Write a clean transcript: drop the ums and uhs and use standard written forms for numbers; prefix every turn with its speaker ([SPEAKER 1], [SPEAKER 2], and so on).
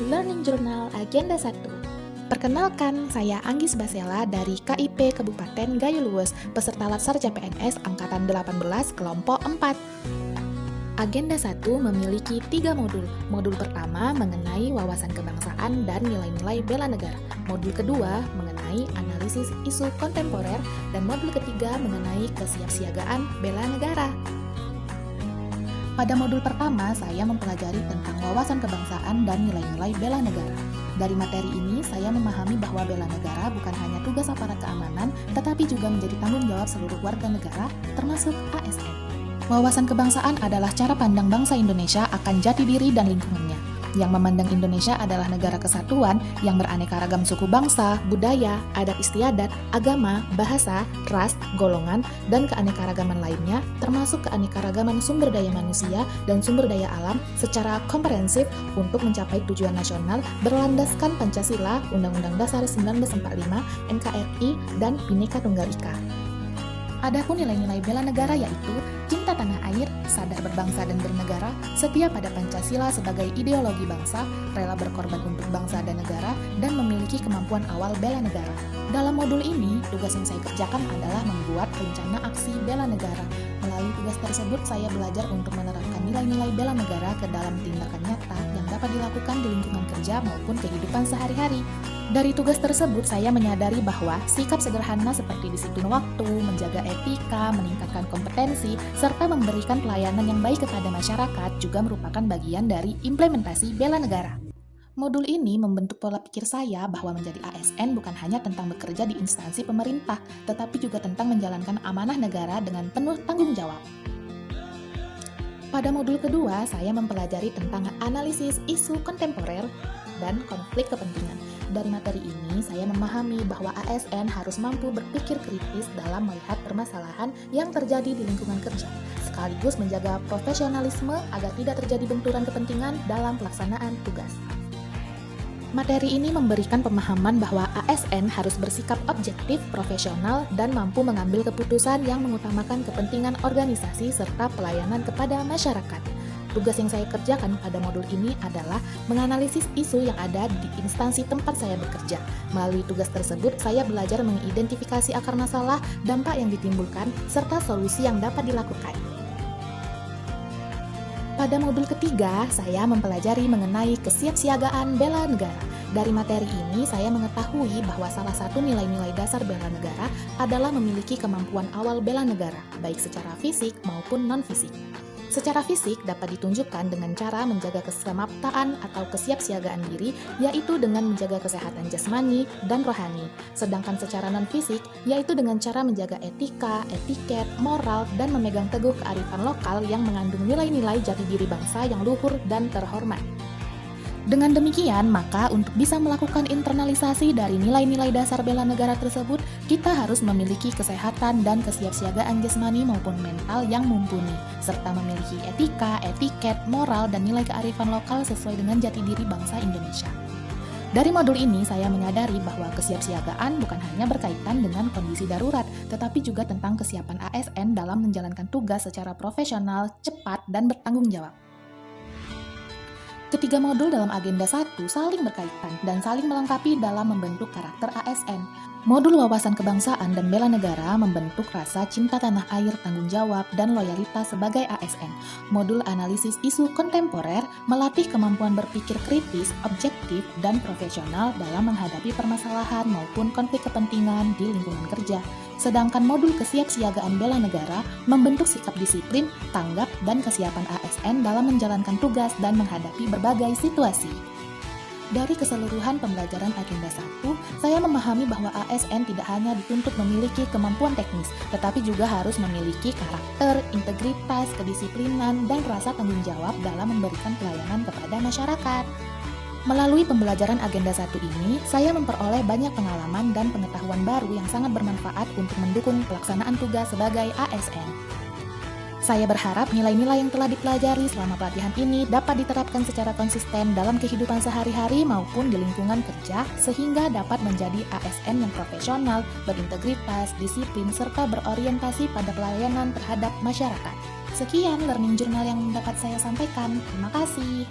[SPEAKER 1] Learning Journal Agenda 1. Perkenalkan, saya Anggis Basela dari KIP Kabupaten Gayo Luwes, peserta Latsar CPNS Angkatan 18 Kelompok 4. Agenda 1 memiliki 3 modul. Modul pertama mengenai wawasan kebangsaan dan nilai-nilai bela negara. Modul kedua mengenai analisis isu kontemporer, dan modul ketiga mengenai kesiapsiagaan bela negara. Pada modul pertama, saya mempelajari tentang wawasan kebangsaan dan nilai-nilai bela negara. Dari materi ini, saya memahami bahwa bela negara bukan hanya tugas aparat keamanan, tetapi juga menjadi tanggung jawab seluruh warga negara, termasuk ASN. Wawasan kebangsaan adalah cara pandang bangsa Indonesia akan jati diri dan lingkungannya, yang memandang Indonesia adalah negara kesatuan yang beraneka ragam suku bangsa, budaya, adat istiadat, agama, bahasa, ras, golongan, dan keanekaragaman lainnya, termasuk keanekaragaman sumber daya manusia dan sumber daya alam secara komprehensif untuk mencapai tujuan nasional berlandaskan Pancasila, Undang-Undang Dasar 1945, NKRI, dan Bhinneka Tunggal Ika. Adapun nilai-nilai bela negara yaitu cinta tanah air, sadar berbangsa dan bernegara, setia pada Pancasila sebagai ideologi bangsa, rela berkorban untuk bangsa dan negara, dan memiliki kemampuan awal bela negara. Dalam modul ini, tugas yang saya kerjakan adalah membuat rencana aksi bela negara. Melalui tugas tersebut, saya belajar untuk menerapkan nilai-nilai bela negara ke dalam tindakan nyata yang dapat dilakukan di lingkungan kerja maupun kehidupan sehari-hari. Dari tugas tersebut, saya menyadari bahwa sikap sederhana seperti disiplin waktu, menjaga etika, meningkatkan kompetensi, serta memberikan pelayanan yang baik kepada masyarakat juga merupakan bagian dari implementasi bela negara. Modul ini membentuk pola pikir saya bahwa menjadi ASN bukan hanya tentang bekerja di instansi pemerintah, tetapi juga tentang menjalankan amanah negara dengan penuh tanggung jawab. Pada modul kedua, saya mempelajari tentang analisis isu kontemporer dan konflik kepentingan. Dari materi ini, saya memahami bahwa ASN harus mampu berpikir kritis dalam melihat permasalahan yang terjadi di lingkungan kerja, sekaligus menjaga profesionalisme agar tidak terjadi benturan kepentingan dalam pelaksanaan tugas. Materi ini memberikan pemahaman bahwa ASN harus bersikap objektif, profesional, dan mampu mengambil keputusan yang mengutamakan kepentingan organisasi serta pelayanan kepada masyarakat. Tugas yang saya kerjakan pada modul ini adalah menganalisis isu yang ada di instansi tempat saya bekerja. Melalui tugas tersebut, saya belajar mengidentifikasi akar masalah, dampak yang ditimbulkan, serta solusi yang dapat dilakukan. Pada modul ketiga, saya mempelajari mengenai kesiapsiagaan bela negara. Dari materi ini, saya mengetahui bahwa salah satu nilai-nilai dasar bela negara adalah memiliki kemampuan awal bela negara, baik secara fisik maupun non-fisik. Secara fisik dapat ditunjukkan dengan cara menjaga kesamaptaan atau kesiapsiagaan diri, yaitu dengan menjaga kesehatan jasmani dan rohani. Sedangkan secara non-fisik, yaitu dengan cara menjaga etika, etiket, moral, dan memegang teguh kearifan lokal yang mengandung nilai-nilai jati diri bangsa yang luhur dan terhormat. Dengan demikian, maka untuk bisa melakukan internalisasi dari nilai-nilai dasar bela negara tersebut, kita harus memiliki kesehatan dan kesiapsiagaan jasmani maupun mental yang mumpuni, serta memiliki etika, etiket, moral, dan nilai kearifan lokal sesuai dengan jati diri bangsa Indonesia. Dari modul ini, saya menyadari bahwa kesiapsiagaan bukan hanya berkaitan dengan kondisi darurat, tetapi juga tentang kesiapan ASN dalam menjalankan tugas secara profesional, cepat, dan bertanggung jawab. Ketiga modul dalam agenda 1 saling berkaitan dan saling melengkapi dalam membentuk karakter ASN. Modul wawasan kebangsaan dan bela negara membentuk rasa cinta tanah air, tanggung jawab, dan loyalitas sebagai ASN. Modul analisis isu kontemporer melatih kemampuan berpikir kritis, objektif, dan profesional dalam menghadapi permasalahan maupun konflik kepentingan di lingkungan kerja. Sedangkan modul kesiapsiagaan bela negara membentuk sikap disiplin, tanggap, dan kesiapan ASN dalam menjalankan tugas dan menghadapi berbagai situasi. Dari keseluruhan pembelajaran agenda 1, saya memahami bahwa ASN tidak hanya dituntut memiliki kemampuan teknis, tetapi juga harus memiliki karakter, integritas, kedisiplinan, dan rasa tanggung jawab dalam memberikan pelayanan kepada masyarakat. Melalui pembelajaran agenda 1 ini, saya memperoleh banyak pengalaman dan pengetahuan baru yang sangat bermanfaat untuk mendukung pelaksanaan tugas sebagai ASN. Saya berharap nilai-nilai yang telah dipelajari selama pelatihan ini dapat diterapkan secara konsisten dalam kehidupan sehari-hari maupun di lingkungan kerja, sehingga dapat menjadi ASN yang profesional, berintegritas, disiplin, serta berorientasi pada pelayanan terhadap masyarakat. Sekian learning journal yang dapat saya sampaikan. Terima kasih.